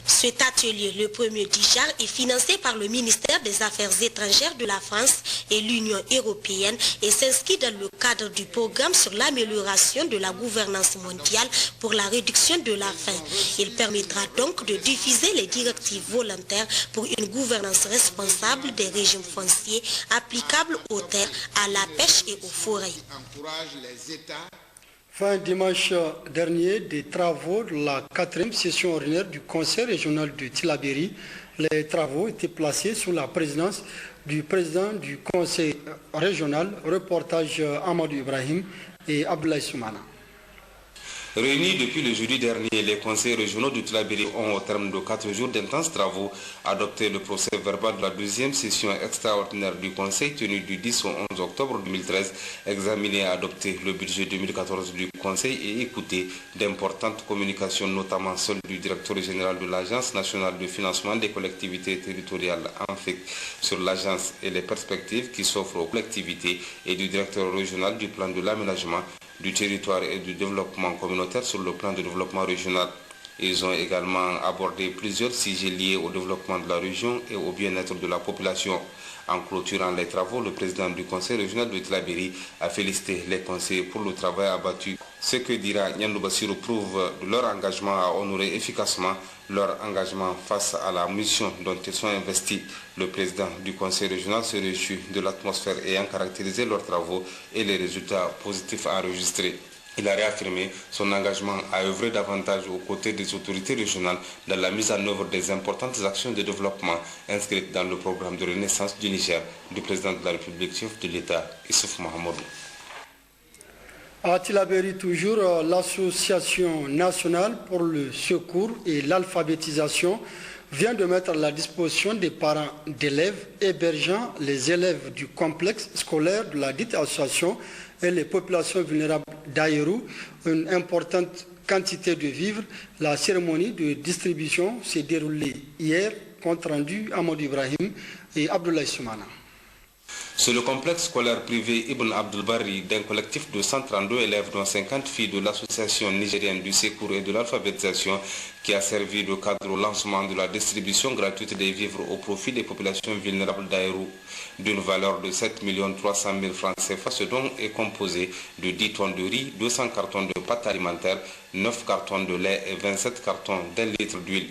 Cet atelier, le premier d'Ijar, est financé par le ministère des Affaires étrangères de la France et l'Union européenne et s'inscrit dans le cadre du programme sur l'amélioration de la gouvernance mondiale pour la réduction de la faim. Il permettra donc de diffuser les directives volontaires pour une gouvernance responsable des régimes fonciers applicables aux terres, à la pêche et aux forêts. Fin dimanche dernier, des travaux de la 4e session ordinaire du Conseil régional de Tillabéri. Les travaux étaient placés sous la présidence du président du Conseil régional, reportage Amadou Ibrahim et Abdoulaye Soumana. Réunis depuis le jeudi dernier, les conseils régionaux de Tillabéri ont, au terme de 4 jours d'intenses travaux, adopté le procès verbal de la 2e session extraordinaire du Conseil tenue du 10 au 11 octobre 2013, examiné et adopté le budget 2014 du Conseil et écouté d'importantes communications, notamment celles du directeur général de l'Agence nationale de financement des collectivités territoriales (ANFIC) sur l'agence et les perspectives qui s'offrent aux collectivités et du directeur régional du plan de l'aménagement du territoire et du développement communautaire sur le plan de développement régional. Ils ont également abordé plusieurs sujets liés au développement de la région et au bien-être de la population. En clôturant les travaux, le président du Conseil régional de Tillabéri a félicité les conseillers pour le travail abattu. Ce que dira Nyandou Bassirou prouve de leur engagement à honorer efficacement leur engagement face à la mission dont ils sont investis. Le président du Conseil régional se réjouit de l'atmosphère ayant caractérisé leurs travaux et les résultats positifs enregistrés. Il a réaffirmé son engagement à œuvrer davantage aux côtés des autorités régionales dans la mise en œuvre des importantes actions de développement inscrites dans le programme de renaissance du Niger du président de la République, chef de l'État, Issouf Mahamadou. À Tillabéri toujours, l'Association nationale pour le secours et l'alphabétisation vient de mettre à la disposition des parents d'élèves hébergeant les élèves du complexe scolaire de la dite association et les populations vulnérables d'Aïrou une importante quantité de vivres. La cérémonie de distribution s'est déroulée hier, compte rendu Amadou Ibrahim et Abdoulaye Soumana. C'est le complexe scolaire privé Ibn Abdul Barri d'un collectif de 132 élèves dont 50 filles de l'association nigérienne du secours et de l'alphabétisation qui a servi de cadre au lancement de la distribution gratuite des vivres au profit des populations vulnérables d'Aïrou d'une valeur de 7 300 000 francs CFA. Ce don est composé de 10 tonnes de riz, 200 cartons de pâtes alimentaires, 9 cartons de lait et 27 cartons d'1 litre d'huile.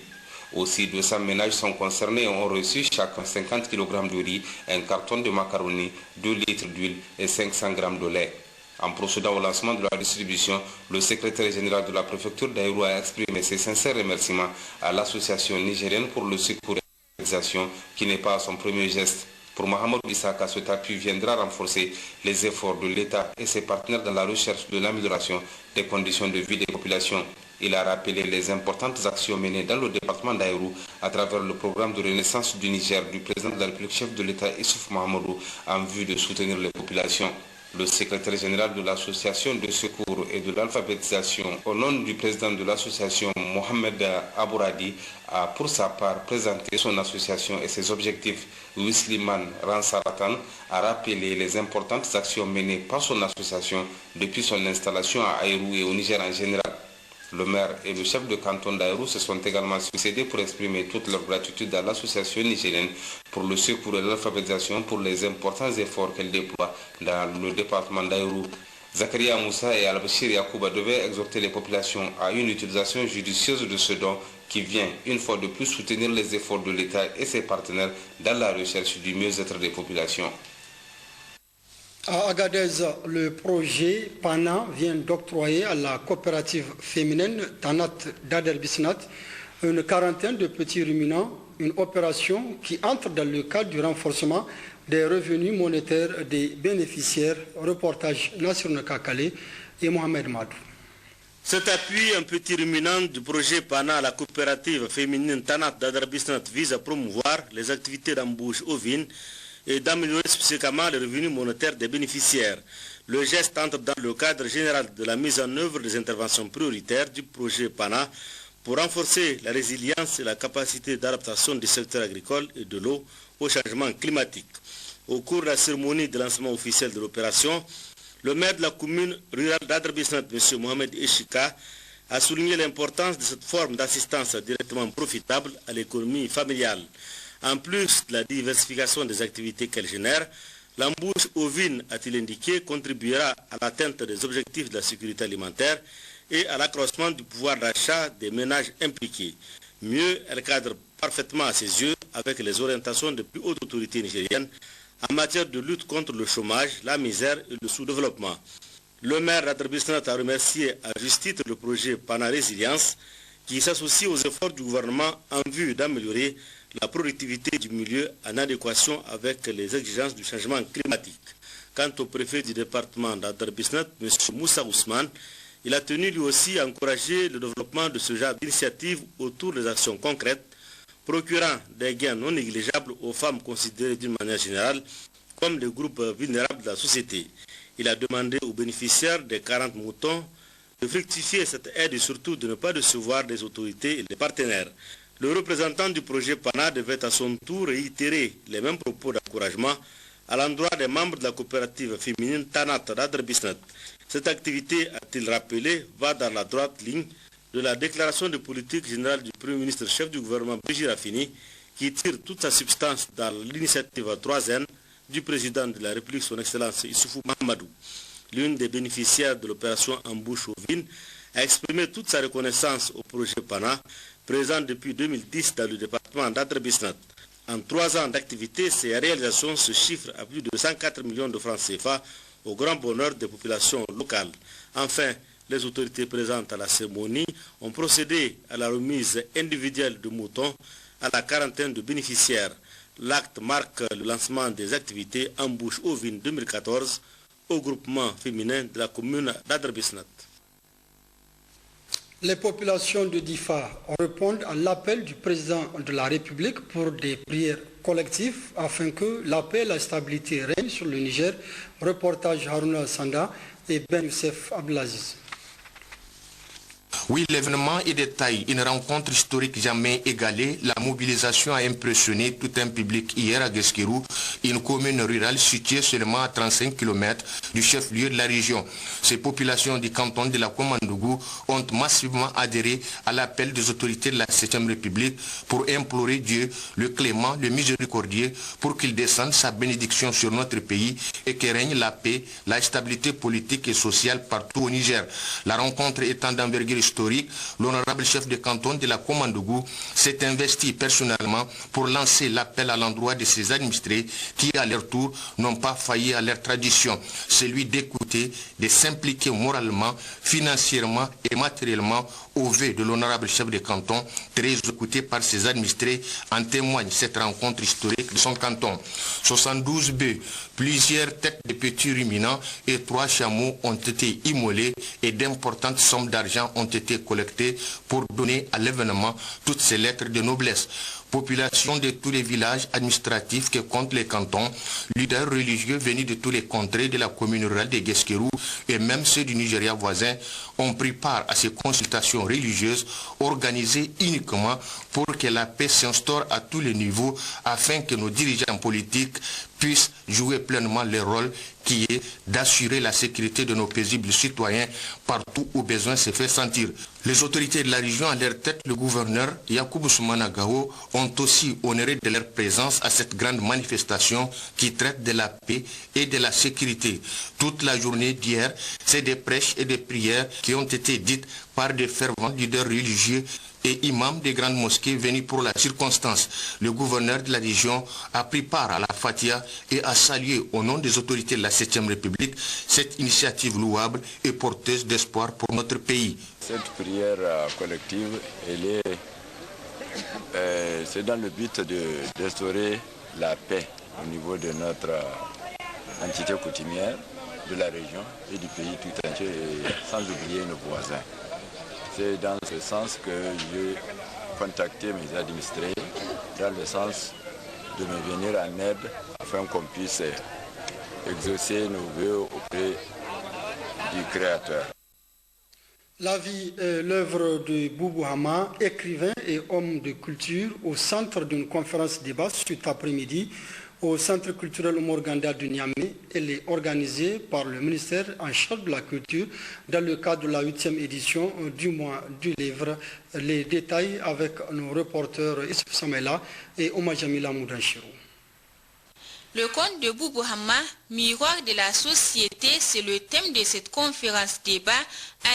Aussi, 200 ménages sont concernés et ont reçu chacun 50 kg de riz, un carton de macaroni, 2 litres d'huile et 500 g de lait. En procédant au lancement de la distribution, le secrétaire général de la préfecture d'Aïrou a exprimé ses sincères remerciements à l'association nigérienne pour le secours et l'organisation qui n'est pas son premier geste. Pour Mahamadou Issaka, cet appui viendra renforcer les efforts de l'État et ses partenaires dans la recherche de l'amélioration des conditions de vie des populations. Il a rappelé les importantes actions menées dans le département d'Aïrou à travers le programme de renaissance du Niger du président de la République, chef de l'État Issouf Mahamadou, en vue de soutenir les populations. Le secrétaire général de l'association de secours et de l'alphabétisation, au nom du président de l'association, Mohamed Abouradi, a pour sa part présenté son association et ses objectifs. Wisliman Ransaratan a rappelé les importantes actions menées par son association depuis son installation à Aïrou et au Niger en général. Le maire et le chef de canton d'Aïrou se sont également succédés pour exprimer toute leur gratitude à l'association nigérienne pour le secours et l'alphabétisation pour les importants efforts qu'elle déploie dans le département d'Aïrou. Zakaria Moussa et Al-Bashir Yakouba devaient exhorter les populations à une utilisation judicieuse de ce don qui vient une fois de plus soutenir les efforts de l'État et ses partenaires dans la recherche du mieux-être des populations. À Agadez, le projet PANA vient d'octroyer à la coopérative féminine Tanat d'Aderbisnat une quarantaine de petits ruminants, une opération qui entre dans le cadre du renforcement des revenus monétaires des bénéficiaires. Reportage Nassir Kakale et Mohamed Madou. Cet appui, un petit ruminant du projet PANA à la coopérative féminine Tanat d'Aderbisnat vise à promouvoir les activités d'embauche ovine et d'améliorer spécifiquement les revenus monétaires des bénéficiaires. Le geste entre dans le cadre général de la mise en œuvre des interventions prioritaires du projet PANA pour renforcer la résilience et la capacité d'adaptation du secteur agricole et de l'eau au changement climatique. Au cours de la cérémonie de lancement officiel de l'opération, le maire de la commune rurale d'Aderbisnat, M. Mohamed Eshika, a souligné l'importance de cette forme d'assistance directement profitable à l'économie familiale. En plus de la diversification des activités qu'elle génère, l'embauche ovine, a-t-il indiqué, contribuera à l'atteinte des objectifs de la sécurité alimentaire et à l'accroissement du pouvoir d'achat des ménages impliqués. Mieux, elle cadre parfaitement à ses yeux avec les orientations des plus hautes autorités nigériennes en matière de lutte contre le chômage, la misère et le sous-développement. Le maire d'Aderbisnat a remercié à juste titre le projet PANA Résilience qui s'associe aux efforts du gouvernement en vue d'améliorer la productivité du milieu en adéquation avec les exigences du changement climatique. Quant au préfet du département d'Aderbisnat, M. Moussa Ousmane, il a tenu lui aussi à encourager le développement de ce genre d'initiatives autour des actions concrètes, procurant des gains non négligeables aux femmes considérées d'une manière générale comme des groupes vulnérables de la société. Il a demandé aux bénéficiaires des 40 moutons de fructifier cette aide et surtout de ne pas décevoir des autorités et des partenaires. Le représentant du projet PANA devait à son tour réitérer les mêmes propos d'encouragement à l'endroit des membres de la coopérative féminine Tanat d'Aderbisnat. Cette activité, a-t-il rappelé, va dans la droite ligne de la déclaration de politique générale du Premier ministre chef du gouvernement Brigitte Raffini, qui tire toute sa substance dans l'initiative 3N du président de la République, son Excellence Issoufou Mahamadou. L'une des bénéficiaires de l'opération embauche ovine a exprimé toute sa reconnaissance au projet PANA, présent depuis 2010 dans le département d'Aderbisnat. En 3 ans d'activité, ces réalisations se chiffrent à plus de 104 millions de francs CFA au grand bonheur des populations locales. Enfin, les autorités présentes à la cérémonie ont procédé à la remise individuelle de moutons à la quarantaine de bénéficiaires. L'acte marque le lancement des activités embauche ovine 2014 au groupement féminin de la commune d'Aderbisnat. Les populations de Difa répondent à l'appel du président de la République pour des prières collectives afin que la paix et la stabilité règnent sur le Niger. Reportage Haruna Sanda et Ben Youssef Abdelaziz. Oui, l'événement est de taille, une rencontre historique jamais égalée. La mobilisation a impressionné tout un public hier à Gueskirou, une commune rurale située seulement à 35 km du chef-lieu de la région. Ces populations du canton de la Komandougou ont massivement adhéré à l'appel des autorités de la 7e République pour implorer Dieu, le clément, le miséricordieux, pour qu'il descende sa bénédiction sur notre pays et que règne la paix, la stabilité politique et sociale partout au Niger. La rencontre étant d'envergure historique, l'honorable chef de canton de la Komandougou s'est investi personnellement pour lancer l'appel à l'endroit de ses administrés qui, à leur tour, n'ont pas failli à leur tradition, celui d'écouter, de s'impliquer moralement, financièrement et matériellement au vœu de l'honorable chef de canton, très écouté par ses administrés, en témoigne cette rencontre historique de son canton. 72 bœufs, plusieurs têtes de petits ruminants et 3 chameaux ont été immolés et d'importantes sommes d'argent ont été collectées pour donner à l'événement toutes ces lettres de noblesse. Population de tous les villages administratifs que comptent les cantons, leaders religieux venus de tous les contrées de la commune rurale de Gueskirou et même ceux du Nigeria voisin ont pris part à ces consultations religieuses organisées uniquement pour que la paix s'instaure à tous les niveaux afin que nos dirigeants politiques puissent jouer pleinement leur rôle qui est d'assurer la sécurité de nos paisibles citoyens partout où besoin se fait sentir. Les autorités de la région, à leur tête le gouverneur Yakubu Soumana Gao, ont aussi honoré de leur présence à cette grande manifestation qui traite de la paix et de la sécurité. Toute la journée d'hier, c'est des prêches et des prières qui ont été dites par des fervents leaders religieux et imams des grandes mosquées venus pour la circonstance. Le gouverneur de la région a pris part à la Fatiha et a salué au nom des autorités de la 7e République cette initiative louable et porteuse d'espoir pour notre pays. Cette prière collective, c'est dans le but d'instaurer la paix au niveau de notre entité coutumière de la région et du pays tout entier, et sans oublier nos voisins. C'est dans ce sens que j'ai contacté mes administrés, dans le sens de me venir en aide afin qu'on puisse exaucer nos vœux auprès du Créateur. La vie et l'œuvre de Boubou Hama, écrivain et homme de culture, au centre d'une conférence débat cet après-midi au Centre culturel Omorganda de Niamey. Elle est organisée par le ministère en charge de la culture dans le cadre de la 8e édition du mois du livre. Les détails avec nos reporters Issouf Samela et Omar Jamila Moudanchirou. Le conte de Boubou Hama, miroir de la société, c'est le thème de cette conférence débat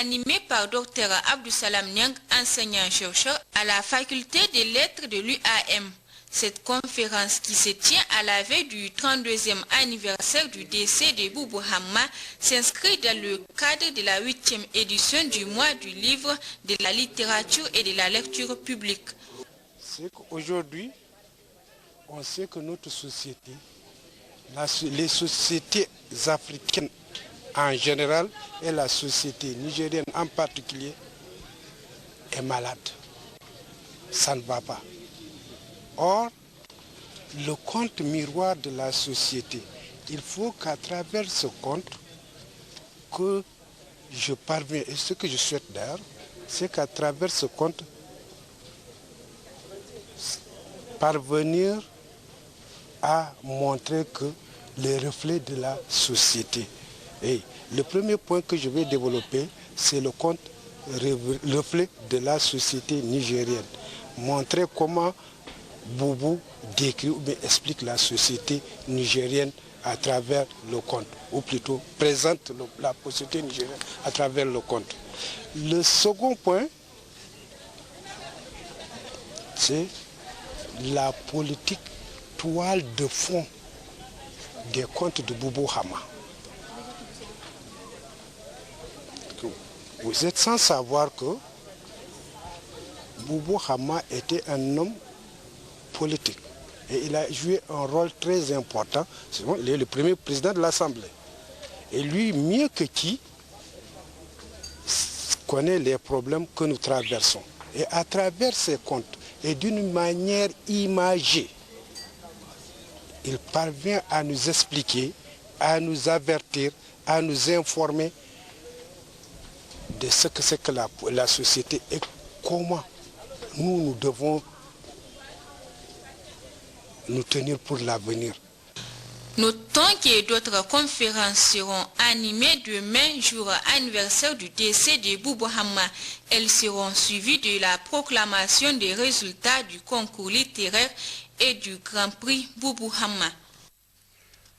animée par Dr Abdou Salam Niang, enseignant-chercheur à la faculté des lettres de l'UAM. Cette conférence qui se tient à la veille du 32e anniversaire du décès de Boubou Hama s'inscrit dans le cadre de la 8e édition du mois du livre, de la littérature et de la lecture publique. C'est qu'aujourd'hui, on sait que notre société, les sociétés africaines en général et la société nigérienne en particulier est malade. Ça ne va pas. Or, le conte miroir de la société, il faut qu'à travers ce conte que je parviens, et ce que je souhaite d'ailleurs, c'est qu'à travers ce conte, parvenir à montrer que les reflets de la société. Et le premier point que je vais développer, c'est le conte reflet de la société nigérienne. Montrer comment Boubou décrit ou bien explique la société nigérienne à travers le conte, ou plutôt présente la société nigérienne à travers le conte. Le second point, c'est la politique toile de fond des contes de Boubou Hama. Vous êtes sans savoir que Boubou Hama était un homme politique et il a joué un rôle très important. Il est le premier président de l'Assemblée. Et lui, mieux que qui, connaît les problèmes que nous traversons. Et à travers ces contes, et d'une manière imagée, il parvient à nous expliquer, à nous avertir, à nous informer de ce que c'est que la société et comment nous devons nous tenir pour l'avenir. Notons que d'autres conférences seront animées demain, jour anniversaire du décès de Boubou Hama. Elles seront suivies de la proclamation des résultats du concours littéraire et du Grand Prix Boubou Hama.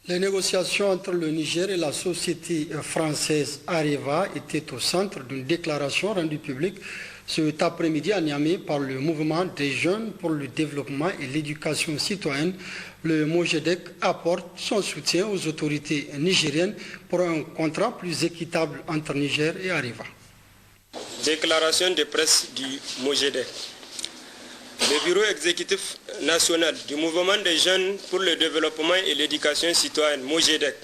Les négociations entre le Niger et la société française Areva étaient au centre d'une déclaration rendue publique cet après-midi à Niamey par le mouvement des jeunes pour le développement et l'éducation citoyenne. Le MOGEDEC apporte son soutien aux autorités nigériennes pour un contrat plus équitable entre Niger et Areva. Déclaration de presse du MOGEDEC. Le bureau exécutif national du mouvement des jeunes pour le développement et l'éducation citoyenne, MOGEDEC,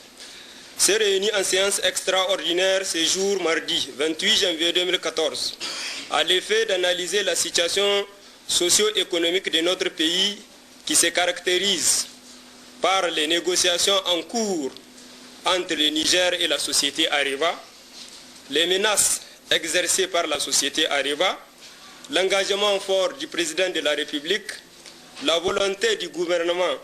s'est réuni en séance extraordinaire ce jour mardi 28 janvier 2014 à l'effet d'analyser la situation socio-économique de notre pays qui se caractérise par les négociations en cours entre le Niger et la société Areva, les menaces exercées par la société Areva, l'engagement fort du président de la République, la volonté du gouvernement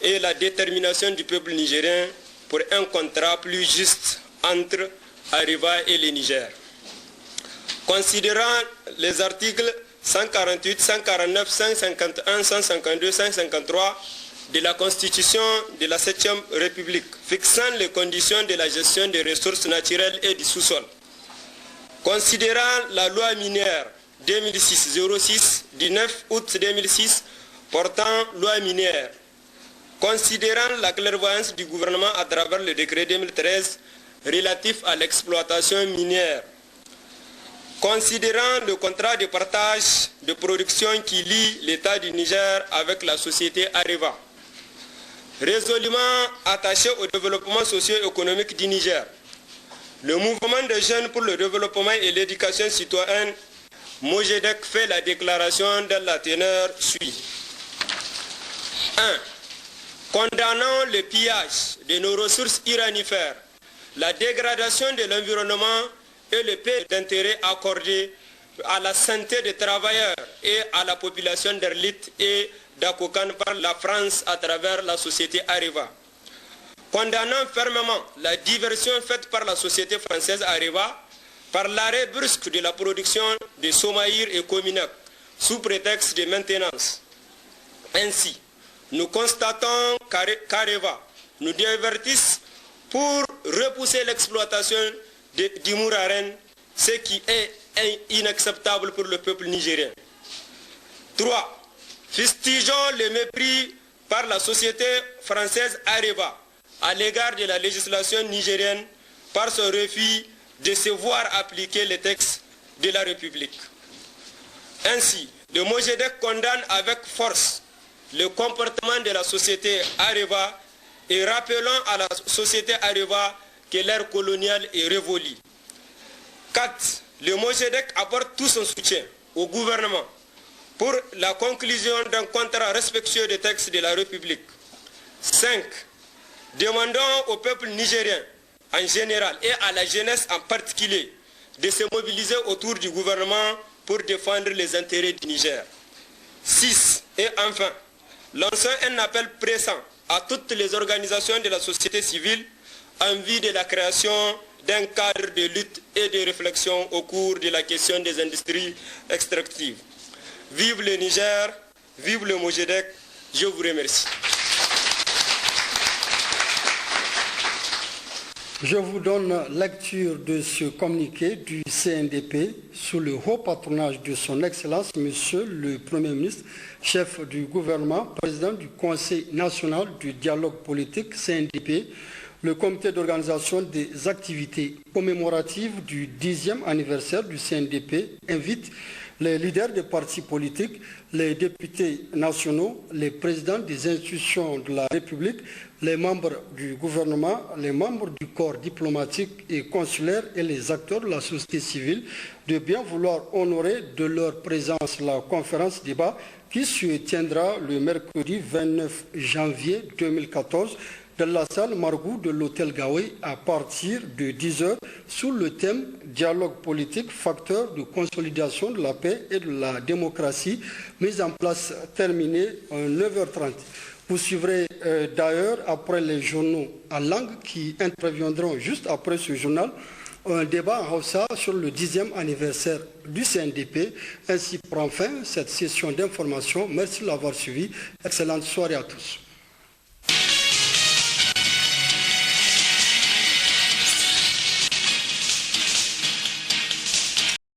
et la détermination du peuple nigérien pour un contrat plus juste entre Areva et le Niger. Considérant les articles 148, 149, 151, 152, 153 de la Constitution de la 7e République, fixant les conditions de la gestion des ressources naturelles et du sous-sol. Considérant la loi minière 2006-06 du 9 août 2006 portant loi minière, considérant la clairvoyance du gouvernement à travers le décret 2013 relatif à l'exploitation minière, considérant le contrat de partage de production qui lie l'État du Niger avec la société Areva, résolument attaché au développement socio-économique du Niger, le mouvement des jeunes pour le développement et l'éducation citoyenne, Mojedec, fait la déclaration dans la teneur suit. 1. Condamnant le pillage de nos ressources iranifères, la dégradation de l'environnement et le peu d'intérêt accordé à la santé des travailleurs et à la population d'Erlit et d'Akokan par la France à travers la société Areva. Condamnant fermement la diversion faite par la société française Areva par l'arrêt brusque de la production de Somaïr et Cominac sous prétexte de maintenance. Ainsi, nous constatons qu'Areva nous divertisse pour repousser l'exploitation du Mouraren, ce qui est inacceptable pour le peuple nigérien. 3. Fustigeons le mépris par la société française Areva à l'égard de la législation nigérienne par son refus de se voir appliquer les textes de la République. Ainsi, le Mojedec condamne avec force le comportement de la société Areva et rappelant à la société Areva que l'ère coloniale est révolue. 4. Le Mojedec apporte tout son soutien au gouvernement pour la conclusion d'un contrat respectueux des textes de la République. 5. Demandons au peuple nigérien en général et à la jeunesse en particulier de se mobiliser autour du gouvernement pour défendre les intérêts du Niger. 6. Et enfin, lançons un appel pressant à toutes les organisations de la société civile en vue de la création d'un cadre de lutte et de réflexion au cours de la question des industries extractives. Vive le Niger, vive le Mojedec, je vous remercie. Je vous donne lecture de ce communiqué du CNDP sous le haut patronage de son Excellence, Monsieur le Premier ministre, chef du gouvernement, président du Conseil national du dialogue politique CNDP. Le comité d'organisation des activités commémoratives du 10e anniversaire du CNDP invite les leaders des partis politiques, les députés nationaux, les présidents des institutions de la République, les membres du gouvernement, les membres du corps diplomatique et consulaire et les acteurs de la société civile de bien vouloir honorer de leur présence la conférence débat qui se tiendra le mercredi 29 janvier 2014 dans la salle Margou de l'hôtel Gawé à partir de 10h sous le thème « Dialogue politique, facteur de consolidation de la paix et de la démocratie » mise en place terminée à 9h30. Vous suivrez d'ailleurs après les journaux en langue qui interviendront juste après ce journal un débat en Hausa sur le 10e anniversaire du CNDP. Ainsi prend fin cette session d'information. Merci de l'avoir suivi. Excellente soirée à tous.